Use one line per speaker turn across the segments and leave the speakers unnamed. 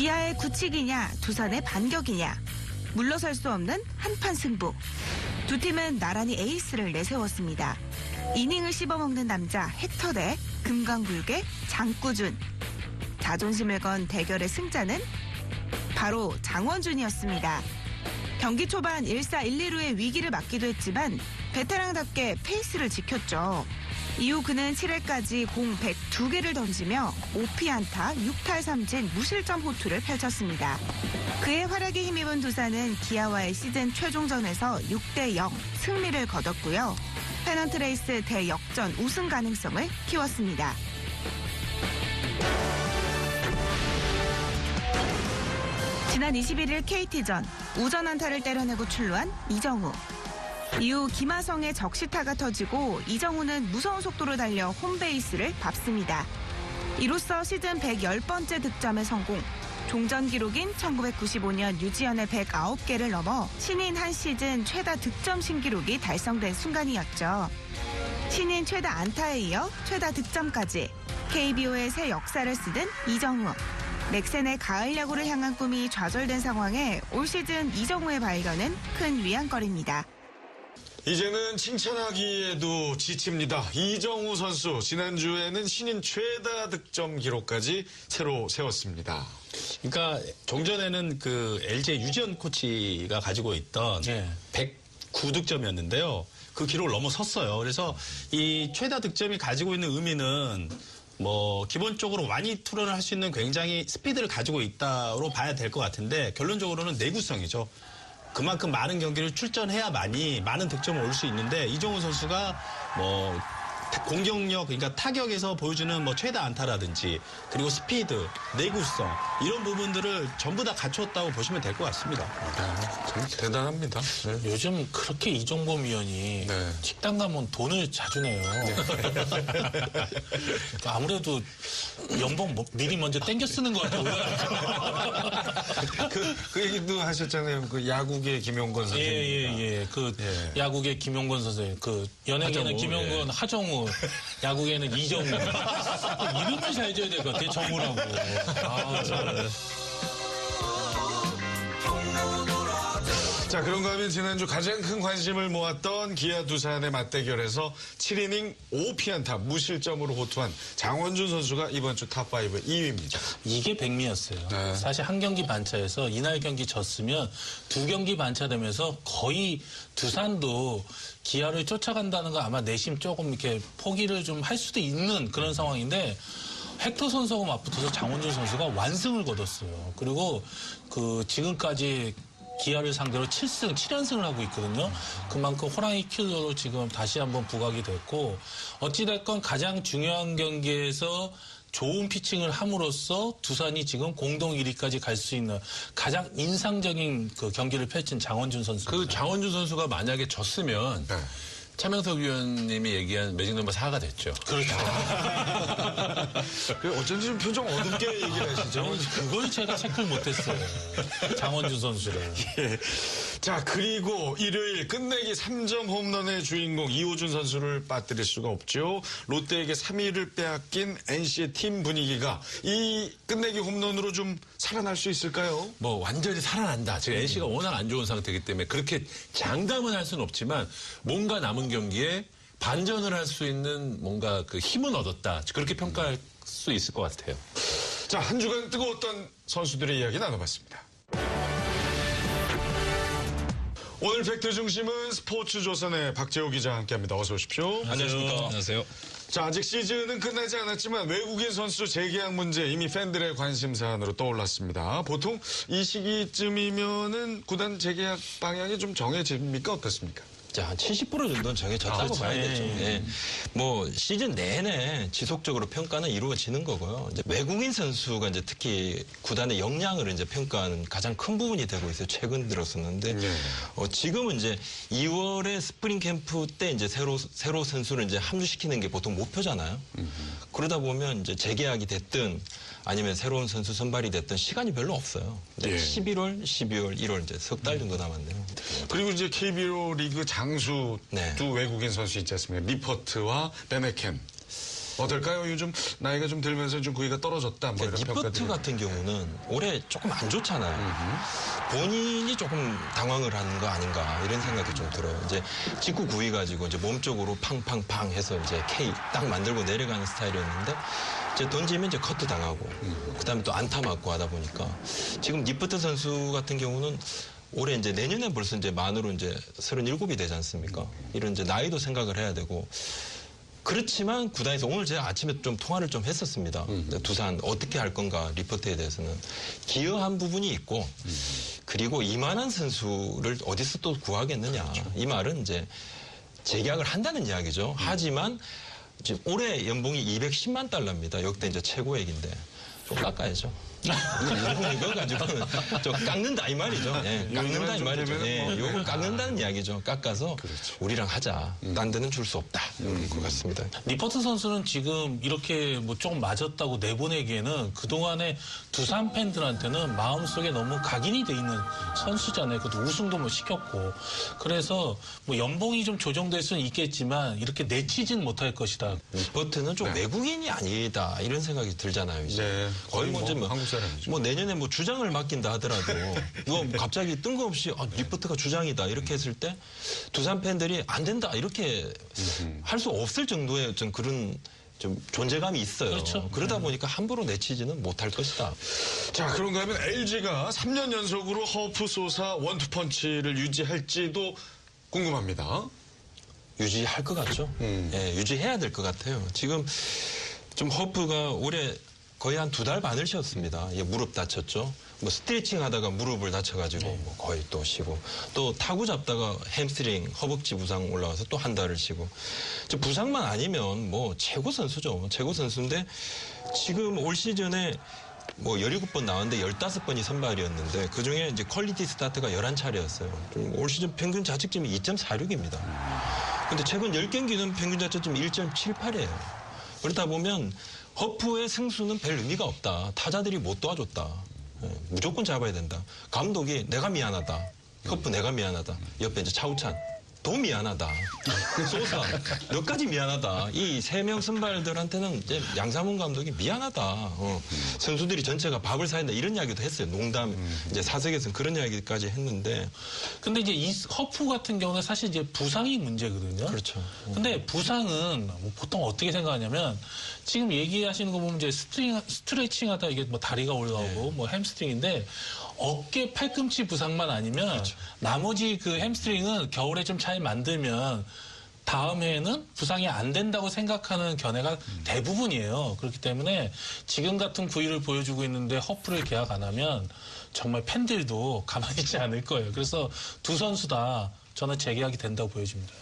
기아의 굳히기냐 두산의 반격이냐 물러설 수 없는 한판 승부. 두 팀은 나란히 에이스를 내세웠습니다. 이닝을 씹어먹는 남자 헥터 대 금강불개 장꾸준. 자존심을 건 대결의 승자는 바로 장원준이었습니다. 경기 초반 1사 1, 2루의 위기를 맞기도 했지만 베테랑답게 페이스를 지켰죠. 이후 그는 7회까지 공 102개를 던지며 5피안타 6탈3진 무실점 호투를 펼쳤습니다. 그의 활약에 힘입은 두산은 기아와의 시즌 최종전에서 6대0 승리를 거뒀고요. 페넌트레이스 대역전 우승 가능성을 키웠습니다. 지난 21일 KT전 우전 안타를 때려내고 출루한 이정우. 이후 김하성의 적시타가 터지고 이정우는 무서운 속도로 달려 홈베이스를 밟습니다. 이로써 시즌 110번째 득점에 성공. 종전 기록인 1995년 유지현의 109개를 넘어 신인 한 시즌 최다 득점 신기록이 달성된 순간이었죠. 신인 최다 안타에 이어 최다 득점까지 KBO의 새 역사를 쓰던 이정우. 넥센의 가을 야구를 향한 꿈이 좌절된 상황에 올 시즌 이정우의 발견은 큰 위안거리입니다.
이제는 칭찬하기에도 지칩니다. 이정우 선수 지난주에는 신인 최다 득점 기록까지 새로 세웠습니다.
그러니까 종전에는 그 LG 유지현 코치가 가지고 있던 109득점이었는데요. 그 기록을 넘어섰어요. 그래서 이 최다 득점이 가지고 있는 의미는 뭐 기본적으로 완이 투런을 할 수 있는 굉장히 스피드를 가지고 있다로 봐야 될 것 같은데 결론적으로는 내구성이죠. 그만큼 많은 경기를 출전해야만이 많은 득점을 올 수 있는데 이정우 선수가 뭐 공격력, 그러니까 타격에서 보여주는 뭐 최다 안타라든지 그리고 스피드, 내구성 이런 부분들을 전부 다 갖췄다고 보시면 될 것 같습니다.
참 대단합니다. 네.
요즘 그렇게 이종범 위원이 식당 가면 돈을 자주 내요. 아무래도 연봉 미리 먼저 땡겨 쓰는 것 같아요.
그 얘기도 하셨잖아요. 그 야구계 김용건 선생님.
야구계 김용건 선생님. 그 연예계는 김용건, 하정우, 야구계는 이정우. 이름을 잘 지어야 될 것 같아요. 정우라고.
자, 그런가 하면 지난주 가장 큰 관심을 모았던 기아 두산의 맞대결에서 7이닝 5피안타 무실점으로 호투한 장원준 선수가 이번 주 탑5 2위입니다.
이게 백미였어요. 사실 한 경기 반차에서 이날 경기 졌으면 두 경기 반차 되면서 거의 두산도 기아를 쫓아간다는 거 아마 내심 조금 이렇게 포기를 좀 할 수도 있는 그런 상황인데 헥터 선수하고 맞붙어서 장원준 선수가 완승을 거뒀어요. 그리고 그 지금까지 기아를 상대로 7연승을 하고 있거든요. 그만큼 호랑이 킬러로 지금 다시 한번 부각이 됐고 어찌됐건 가장 중요한 경기에서 좋은 피칭을 함으로써 두산이 지금 공동 1위까지 갈 수 있는 가장 인상적인 그 경기를 펼친 장원준 선수.
그 장원준 선수가 만약에 졌으면 차명석 위원님이 얘기한 매직 넘버 4가 됐죠.
그렇죠.
어쩐지 좀 표정 어둡게 얘기를 하시죠.
그걸 제가 체크를 못했어요. 장원준 선수를.
예. 자, 그리고 일요일 끝내기 3점 홈런의 주인공 이호준 선수를 빠뜨릴 수가 없죠. 롯데에게 3위를 빼앗긴 NC의 팀 분위기가 이 끝내기 홈런으로 좀 살아날 수 있을까요?
뭐 완전히 살아난다. 지금 NC가 워낙 안 좋은 상태이기 때문에 그렇게 장담은 할 수는 없지만 뭔가 남은 경기에 반전을 할 수 있는 뭔가 그 힘은 얻었다. 그렇게 평가할 수 있을 것 같아요.
자, 한 주간 뜨거웠던 선수들의 이야기 나눠봤습니다. 오늘 팩트 중심은 스포츠조선의 박재호 기자와 함께합니다. 어서 오십시오.
안녕하십니까.
안녕하세요.
자, 아직 시즌은 끝나지 않았지만 외국인 선수 재계약 문제 이미 팬들의 관심 사안으로 떠올랐습니다. 보통 이 시기쯤이면은 구단 재계약 방향이 좀 정해집니까? 어떻습니까?
자, 한 70% 정도는 정해졌다고 봐야 되죠. 네. 뭐 시즌 내내 지속적으로 평가는 이루어지는 거고요. 이제 외국인 선수가 이제 특히 구단의 역량을 이제 평가하는 가장 큰 부분이 되고 있어요. 최근 들어서는데 지금은 이제 2월에 스프링 캠프 때 이제 새로 선수를 이제 합류시키는 게 보통 목표잖아요. 그러다 보면 이제 재계약이 됐든 아니면 새로운 선수 선발이 됐든 시간이 별로 없어요. 11월, 12월, 1월 이제 석 달 정도 남았네요.
그리고 이제 KBO 리그 장수 두 외국인 선수 있지 않습니까? 니퍼트와 베네켄. 어떨까요? 요즘 나이가 좀 들면서 좀 구위가 떨어졌다. 뭐 이런
리프트
평가들이.
같은 경우는 올해 조금 안 좋잖아요. 본인이 조금 당황을 하는 거 아닌가 이런 생각이 좀 들어요. 이제 직구 구위 가지고 이제 몸쪽으로 팡팡팡 해서 이제 K 딱 만들고 내려가는 스타일이었는데 이제 던지면 이제 커트 당하고 그다음에 또 안타 맞고 하다 보니까 지금 리프트 선수 같은 경우는 올해 이제 내년에 벌써 이제 만으로 이제 37이 되지 않습니까? 이런 이제 나이도 생각을 해야 되고 그렇지만 구단에서 오늘 제가 아침에 좀 통화를 좀 했었습니다. 두산 어떻게 할 건가 리포트에 대해서는 기여한 부분이 있고 그리고 이만한 선수를 어디서 또 구하겠느냐. 이 말은 이제 재계약을 한다는 이야기죠. 하지만 지금 올해 연봉이 210만 달러입니다. 역대 이제 최고액인데 좀 깎아야죠. 이거 가지고는 좀 깎는다 이 말이죠. 예, 깎는다 이 말이죠. 예, 요거 깎는다는 이야기죠. 깎아서 우리랑 하자. 딴 데는 줄 수 없다. 이런 것 같습니다.
리포트 선수는 지금 이렇게 뭐 조금 맞았다고 내보내기에는 그동안에 두산 팬들한테는 마음속에 너무 각인이 돼 있는 선수잖아요. 그것도 우승도 뭐 시켰고. 그래서 뭐 연봉이 좀 조정될 수는 있겠지만 이렇게 내치진 못할 것이다.
리포트는 좀 외국인이 아니다. 이런 생각이 들잖아요. 이제.
네.
거의 뭐 이제
한국 사람이죠.
뭐 내년에 뭐 주장을 맡긴다 하더라도 누가 뭐 갑자기 뜬금없이 리포트가 주장이다 이렇게 했을 때 두산 팬들이 안 된다 이렇게 할 수 없을 정도의 좀 그런 좀 존재감이 있어요.
그렇죠.
그러다 보니까 함부로 내치지는 못할 것이다.
자, 그런가 하면 LG가 3년 연속으로 허프 소사 원투펀치를 유지할지도 궁금합니다.
유지할 것 같죠? 예, 유지해야 될 것 같아요. 지금 좀 허프가 올해 거의 한 2달 반을 쉬었습니다. 예, 무릎 다쳤죠. 뭐 스트레칭 하다가 무릎을 다쳐가지고 뭐 거의 또 쉬고 또 타구 잡다가 햄스트링, 허벅지 부상 올라와서 또 한 달을 쉬고 저 부상만 아니면 뭐 최고 선수죠. 최고 선수인데 지금 올 시즌에 뭐 17번 나왔는데 15번이 선발이었는데 그중에 이제 퀄리티 스타트가 11차례였어요. 올 시즌 평균 자책점이 2.46입니다. 근데 최근 10경기는 평균 자책점이 1.78이에요. 그렇다 보면 허프의 승수는 별 의미가 없다. 타자들이 못 도와줬다. 예, 무조건 잡아야 된다. 감독이 내가 미안하다. 허프 내가 미안하다. 옆에 이제 차우찬. 더 미안하다. 소사 너까지 미안하다. 이 3명 선발들한테는 이제 양상문 감독이 미안하다. 선수들이 전체가 밥을 사야 된다. 이런 이야기도 했어요. 농담 이제 사석에서는 그런 이야기까지 했는데.
근데 이제 이 허프 같은 경우는 사실 이제 부상이 문제거든요.
그렇죠.
근데 부상은 뭐 보통 어떻게 생각하냐면 지금 얘기하시는 거 보면 이제 스트레칭 하다 이게 뭐 다리가 올라오고 뭐 햄스트링인데 어깨 팔꿈치 부상만 아니면 나머지 그 햄스트링은 겨울에 좀 잘 만들면 다음 해에는 부상이 안 된다고 생각하는 견해가 대부분이에요. 그렇기 때문에 지금 같은 구위를 보여주고 있는데 허프를 계약 안 하면 정말 팬들도 가만히 있지 않을 거예요. 그래서 두 선수 다 저는 재계약이 된다고 보여집니다.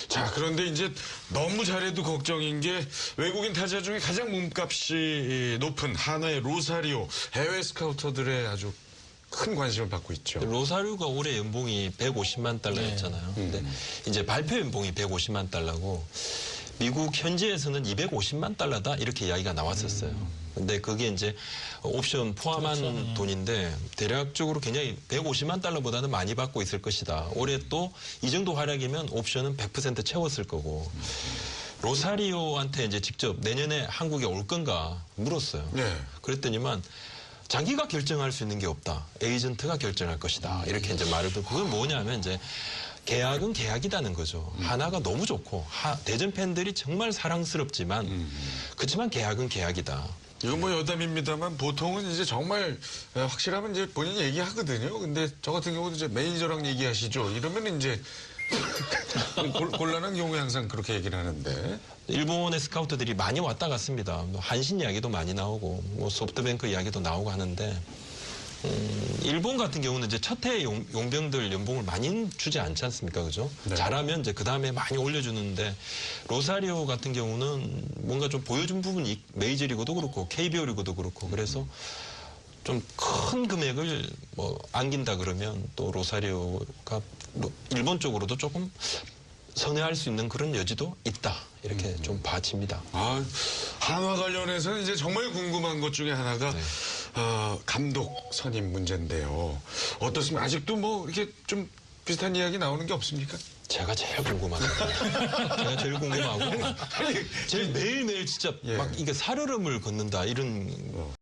자, 그런데 이제 너무 잘해도 걱정인 게 외국인 타자 중에 가장 몸값이 높은 하나의 로사리오 해외 스카우터들의 아주 큰 관심을 받고 있죠.
로사류가 올해 연봉이 150만 달러였잖아요. 근데 이제 발표 연봉이 150만 달러고 미국 현지에서는 250만 달러다 이렇게 이야기가 나왔었어요. 근데 그게 이제 옵션 포함한 돈인데 대략적으로 굉장히 150만 달러보다는 많이 받고 있을 것이다. 올해 또 이 정도 활약이면 옵션은 100% 채웠을 거고. 로사리오한테 이제 직접 내년에 한국에 올 건가 물었어요.
네.
그랬더니만 자기가 결정할 수 있는 게 없다. 에이전트가 결정할 것이다. 이렇게 이제 말을 듣고 그건 뭐냐면 이제 계약은 계약이라는 거죠. 하나가 너무 좋고 대전 팬들이 정말 사랑스럽지만 그렇지만 계약은 계약이다.
이건 뭐 여담입니다만 보통은 이제 정말 확실하면 이제 본인이 얘기하거든요. 근데 저 같은 경우도 이제 매니저랑 얘기하시죠. 이러면 이제 곤란한 경우에 항상 그렇게 얘기를 하는데.
일본의 스카우터들이 많이 왔다 갔습니다. 한신 이야기도 많이 나오고 뭐 소프트뱅크 이야기도 나오고 하는데 일본 같은 경우는 이제 첫 해 용병들 연봉을 많이 주지 않지 않습니까? 그죠?
네.
잘하면 이제 그 다음에 많이 올려주는데 로사리오 같은 경우는 뭔가 좀 보여준 부분이 메이저리그도 그렇고 KBO 리그도 그렇고 그래서 좀 큰 금액을 뭐 안긴다 그러면 또 로사리오가 일본 쪽으로도 조금 선회할 수 있는 그런 여지도 있다. 이렇게 좀 봐집니다.
아, 한화 관련해서는 이제 정말 궁금한 것 중에 하나가 감독 선임 문제인데요. 어떻습니까? 아직도 뭐 이렇게 좀 비슷한 이야기 나오는 게 없습니까?
제가 제일 궁금합니다. 제가 제일 궁금하고 제일 매일매일 진짜 막 이게 살얼음을 걷는다 이런